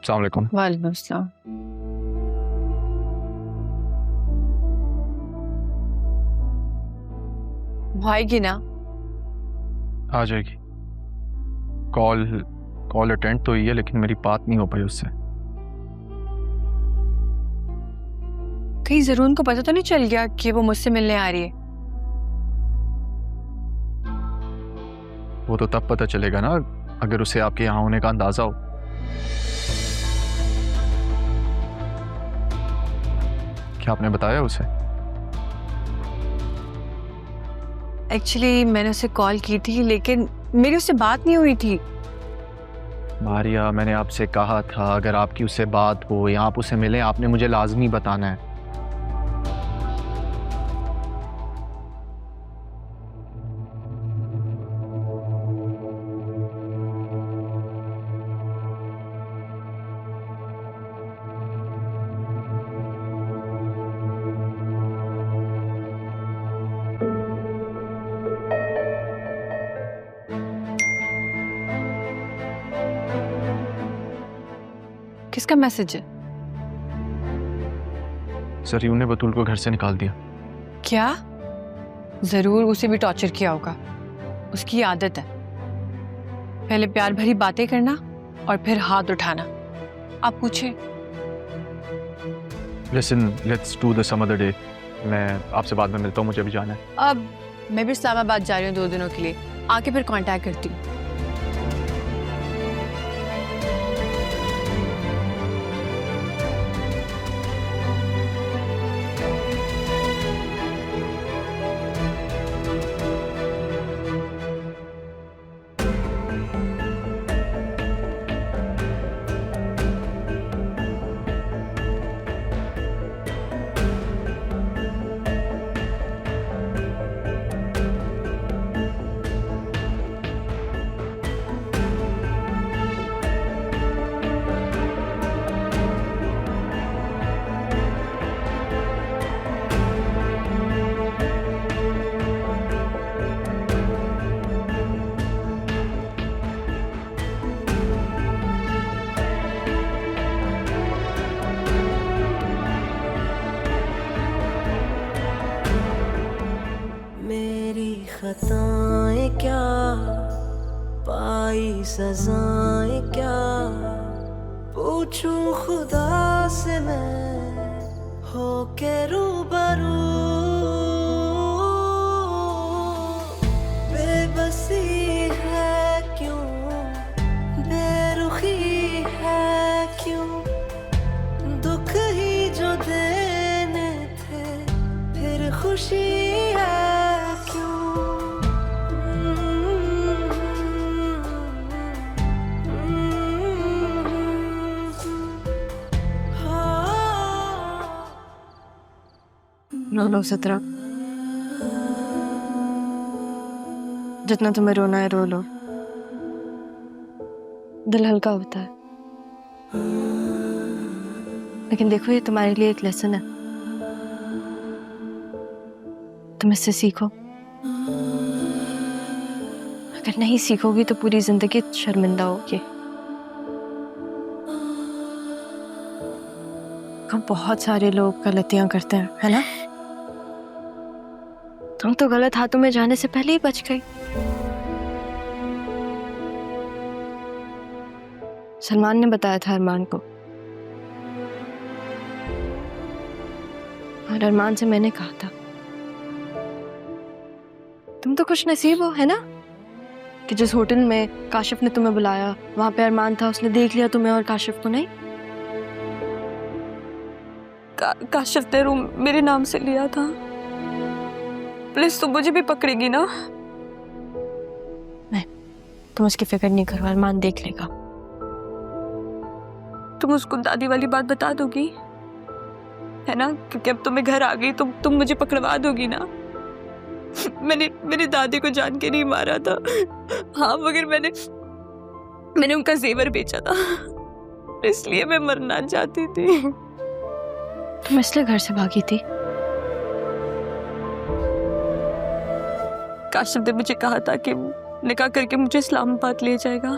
अस्सलाम वालेकुम। वालेकुम अस्सलाम। वो आएगी ना? आ जाएगी। कॉल कॉल अटेंड तो हुई है लेकिन मेरी बात नहीं हो पाई उससे। कहीं जरूर उनको पता तो नहीं चल गया कि वो मुझसे मिलने आ रही है? वो तो तब पता चलेगा ना अगर उसे आपके यहाँ होने का अंदाजा हो। क्या आपने बताया उसे? एक्चुअली मैंने उसे कॉल की थी लेकिन मेरी उससे बात नहीं हुई थी। मारिया, मैंने आपसे कहा था अगर आपकी उससे बात हो या आप उसे मिले आपने मुझे लाजमी बताना है। किसका मैसेज है? सरियू ने बतूल को घर से निकाल दिया। क्या? जरूर उसे भी टॉर्चर किया होगा। उसकी आदत है पहले प्यार भरी बातें करना और फिर हाथ उठाना। आप पूछे। Listen, let's do this some other day. मैं आपसे बाद में मिलता हूँ, मुझे अभी जाना है। अब मैं भी इस्लामाबाद जा रही हूँ 2 दिनों के लिए, आके फिर कांटेक्ट करती हूँ। मेरी खताएं क्या, पाई सजाएं क्या, पूछूं खुदा से मैं हो के रूबरू। बेबसी है क्यों, बेरुखी है क्यों, दुख ही जो देने थे फिर खुशी है। रो लो सतरा, जितना तुम्हें रोना है रो लो, दिल हल्का होता है। लेकिन देखो ये तुम्हारे लिए एक लेसन है, तुम इससे सीखो। अगर नहीं सीखोगी तो पूरी जिंदगी शर्मिंदा होगी। हम बहुत सारे लोग गलतियां करते हैं, है ना? तुम तो गलत हाथों में जाने से पहले ही बच गई। सलमान ने बताया था अरमान को, और अरमान से मैंने कहा था तुम तो खुश नसीब हो, है ना, कि जिस होटल में काशिफ ने तुम्हें बुलाया वहां पे अरमान था, उसने देख लिया तुम्हें और काशिफ को नहीं। काशिफ ने रूम मेरे नाम से लिया था। पुलिस तो मुझे भी पकड़ेगी ना? नहीं, तुम उसकी फिक्र नहीं करो, अरमान देख लेगा। तुम उसको दादी वाली बात बता दोगी, है ना? क्योंकि अब तुम्हें घर आ गई तो तुम मुझे पकड़वा दोगी ना? मैंने मेरी दादी को जान के नहीं मारा था। हाँ, मगर मैंने उनका जेवर बेचा था, इसलिए मैं मरना चाहती थी। तुम इसलिए घर से भागी थी? काशिफ ने मुझे कहा था कि निकाह करके मुझे इस्लामाबाद ले जाएगा,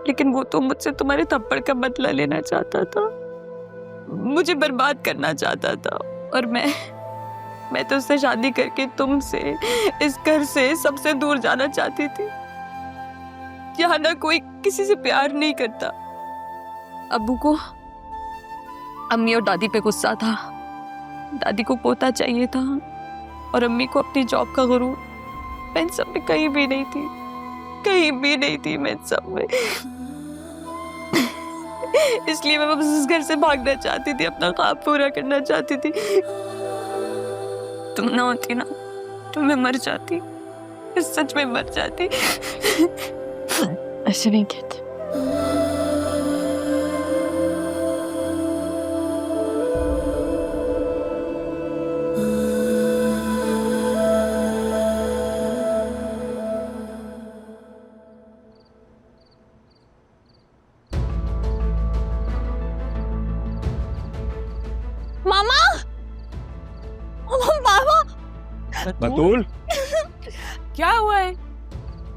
लेकिन वो तो मुझसे तुम्हारे थप्पड़ का बदला लेना चाहता था, मुझे बर्बाद करना चाहता था। और मैं तो उससे शादी करके तुमसे, इस घर से सबसे दूर जाना चाहती थी। यहाँ ना कोई किसी से प्यार नहीं करता। अब्बू को अम्मी और दादी पे गुस्सा था। दादी को पोता चाहिए था और अम्मी को अपनी जॉब का गुरूर। मैं इन सब में कहीं भी नहीं थी, कहीं भी नहीं थी मैं इन सब में। इसलिए मैं बस इस घर से भागना चाहती थी, अपना ख्वाब पूरा करना चाहती थी। तुम ना होती ना तो मैं मर जाती, मैं सच में मर जाती। ऐसे नहीं कहते। मामा, मामा, बतूल, क्या हुआ है?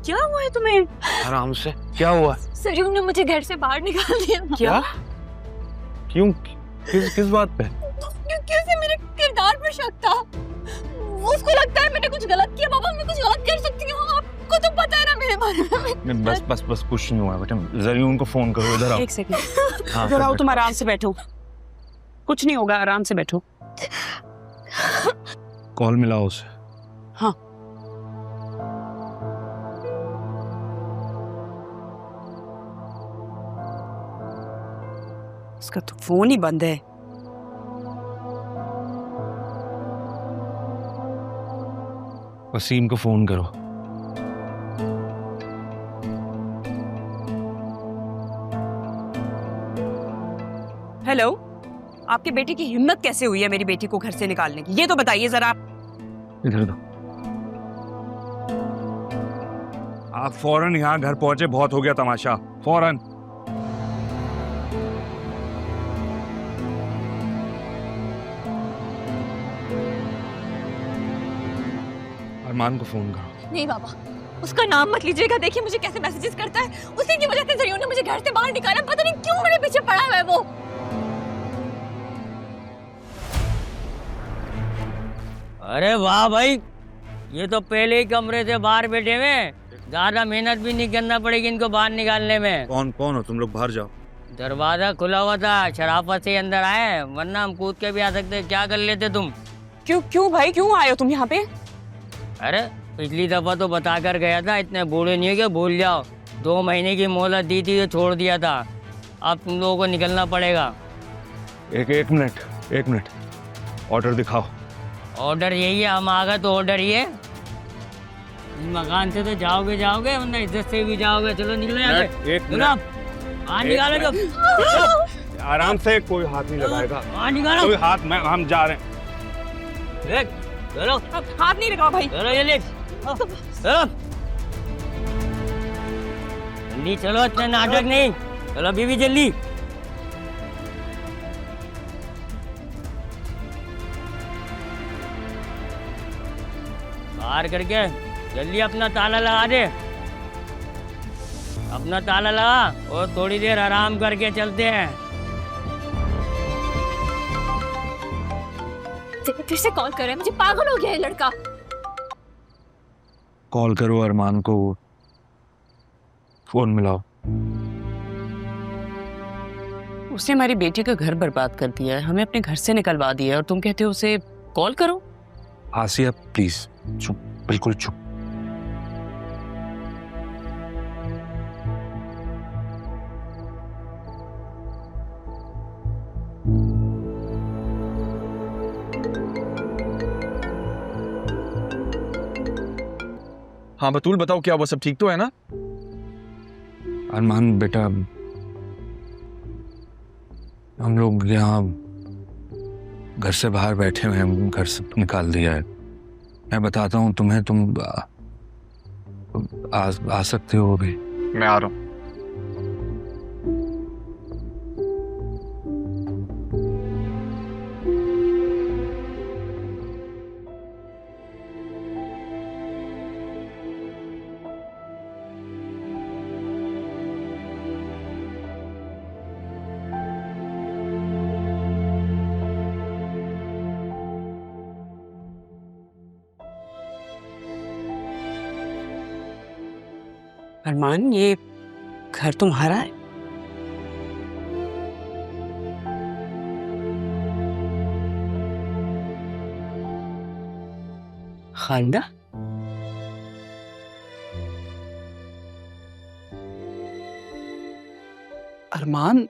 क्या हुआ है तुम्हें? आराम से। क्या हुआ? सरयू ने मुझे घर से बाहर निकाल दिया। क्या? क्यों? किस बात पे? क्योंकि उसे मेरे किरदार पर शक था। उसको लगता है मैंने कुछ गलत किया। बाबा, मैं कुछ गलत कर सकती हूँ, आपको तो पता है ना मेरे बारे में। बस कुछ नहीं हुआ बेटा। जरूर उनको फोन करो, इधर आओ। एक सेकंड, हाँ, इधर आओ, तुम आराम से बैठो, कुछ नहीं होगा, आराम से बैठो। कॉल मिलाओ उसे। हाँ। इसका तो फोन ही बंद है। वसीम को फोन करो। हेलो, आपके बेटे की हिम्मत कैसे हुई है मेरी बेटी को घर से निकालने की, ये तो बताइए जरा। इधर दो। आप फौरन यहाँ घर पहुंचे, बहुत हो गया तमाशा, फौरन। अरमान को फोन करो। नहीं बाबा, उसका नाम मत लीजिएगा। देखिए मुझे कैसे मैसेजेस करता है। उसी की वजह से जरियो ने मुझे घर से बाहर निकाला। पता नहीं क्यों मेरे पीछे पड़ा हुआ है वो। अरे वाह भाई, ये तो पहले ही कमरे से बाहर बैठे हुए, ज्यादा मेहनत भी नहीं करना पड़ेगी इनको बाहर निकालने में। कौन हो तुम लोग? बाहर जाओ। दरवाजा खुला हुआ था, शराफत से अंदर आए, वरना हम कूद के भी आ सकते। क्या कर लेते तुम? क्यों भाई, क्यों आए हो तुम यहाँ पे? अरे पिछली दफा तो बता कर गया था, इतने बूढ़े नहीं हो कि भूल जाओ। 2 महीने की मोहलत दी थी तो छोड़ दिया था। अब तुम लोगों को निकलना पड़ेगा। एक मिनट, ऑर्डर दिखाओ। ऑर्डर यही है, हम आ गए तो ऑर्डर ही है। इस मकान से तो जाओगे वरना इज्जत से भी जाओगे। चलो निकलो यहाँ से। एक मिनट, बाहर निकालो तो। आराम से, कोई हाथ नहीं लगाएगा। बाहर निकालो। कोई हाथ में, हम जा रहे हैं। चलो हाथ नहीं लगाओ भाई। चलो ये ले, चलो जल्दी चलो, इतना नाटक नहीं। चलो बीवी जल्दी। बाहर करके जल्दी अपना ताला लगा दे। अपना ताला लगा और थोड़ी देर आराम करके चलते हैं। फिर से कॉल कर रहा है, मुझे पागल हो गया है लड़का। कॉल करो अरमान को, फोन मिलाओ। उसने हमारी बेटी का घर बर्बाद कर दिया है, हमें अपने घर से निकलवा दिया है, और तुम कहते हो उसे कॉल करो? आसिया प्लीज चुप, बिल्कुल चुप। हाँ बतूल, बताओ क्या हुआ? सब ठीक तो है ना? अरमान बेटा, हम लोग यहाँ घर से बाहर बैठे हुए हैं, घर से निकाल दिया है। मैं बताता हूँ तुम्हें, तुम आ सकते हो अभी। मैं आ रहा हूँ। अरमान, ये घर तुम्हारा है? खालदा, अरमान,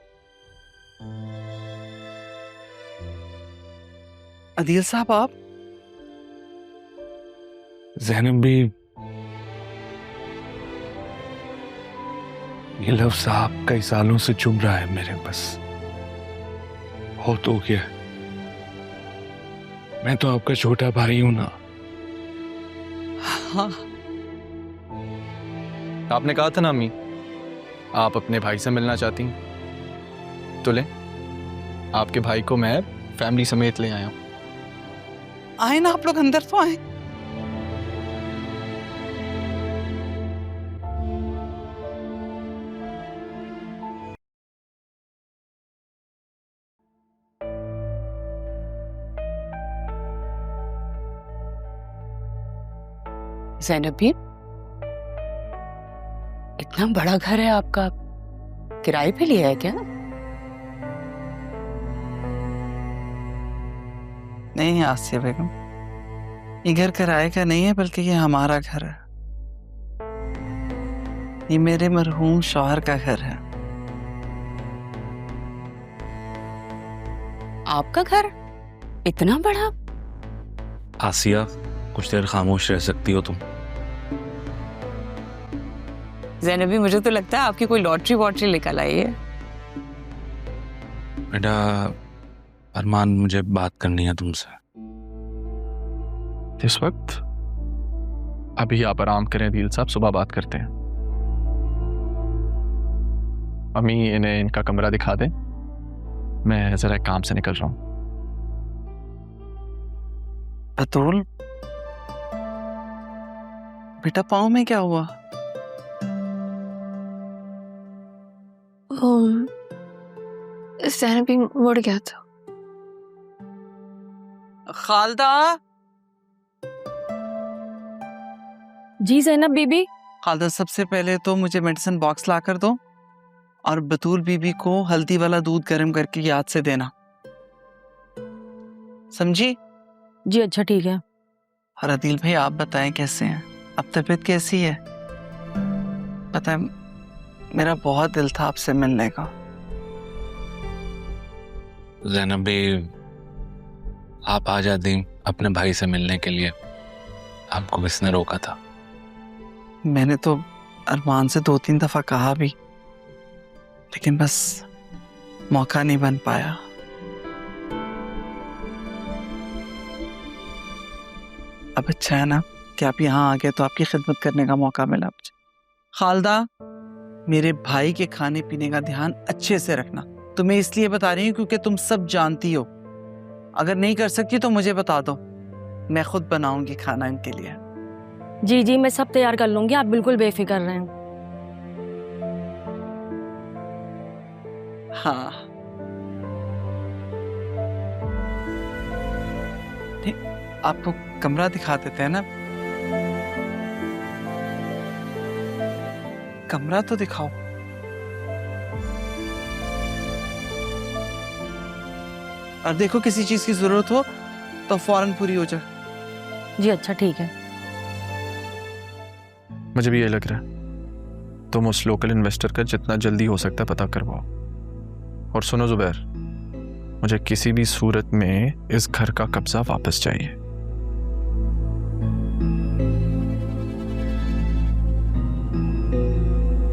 अदील साहब आप? ज़ैनब भी, ये लफ्ज़ आप कई सालों से चुभ रहा है मेरे, बस हो तो गया। मैं तो आपका छोटा भाई हूं ना। हाँ, आपने कहा था ना अम्मी, आप अपने भाई से मिलना चाहती हैं, तो ले, आपके भाई को मैं फैमिली समेत ले आया हूं। आए ना आप लोग, अंदर तो आए। ज़ैनब भी, इतना बड़ा घर है आपका, किराए पे लिया है क्या? नहीं आसिया बेगम, ये घर किराए का नहीं है, बल्कि ये हमारा घर है। ये मेरे मरहूम शौहर का घर है। आपका घर इतना बड़ा? आसिया, कुछ देर खामोश रह सकती हो तुम? ज़ैनब भी, मुझे तो लगता है आपकी कोई लॉटरी वॉटरी निकल आई है। बेटा अरमान, मुझे बात करनी है तुमसे। इस वक्त? अभी आप आराम करें दिल साहब, सुबह बात करते हैं। अम्मी, इन्हें इनका कमरा दिखा दें, मैं जरा एक काम से निकल रहा हूं। बतूल बेटा, पाँव में क्या हुआ? ज़ैनब भी मुड़ गया था। खालदा, जी ज़ैनब बीबी। खालदा, सबसे पहले तो मुझे मेडिसिन बॉक्स ला कर दो, और बतूल बीबी को हल्दी वाला दूध गर्म करके याद से देना, समझी? जी अच्छा ठीक है। और अदील भाई, आप बताएं कैसे हैं? अब तबीयत कैसी है? पता है, मेरा बहुत दिल था आपसे मिलने का। ज़ैनब भी, आप आ जाती अपने भाई से मिलने के लिए, आपको किसने रोका था? मैंने तो अरमान से 2-3 दफा कहा भी, लेकिन बस मौका नहीं बन पाया। अब अच्छा है ना कि आप यहाँ आ गए, तो आपकी खिदमत करने का मौका मिला मुझे। खालदा, मेरे भाई के खाने पीने का ध्यान अच्छे से रखना। तुम्हें इसलिए बता रही हूँ क्योंकि तुम सब जानती हो। अगर नहीं कर सकती तो मुझे बता दो, मैं खुद बनाऊंगी खाना इनके लिए। जी जी, मैं सब तैयार कर लूंगी, आप बिल्कुल बेफिक्र रहें। हाँ, ठीक, आपको कमरा दिखा देते हैं ना? कमरा तो दिखाओ। और देखो, किसी चीज की जरूरत हो तो फौरन पूरी हो जाए। जी अच्छा ठीक है। मुझे भी ये लग रहा है, तुम उस लोकल इन्वेस्टर का जितना जल्दी हो सकता है पता करवाओ। और सुनो जुबैर, मुझे किसी भी सूरत में इस घर का कब्जा वापस चाहिए।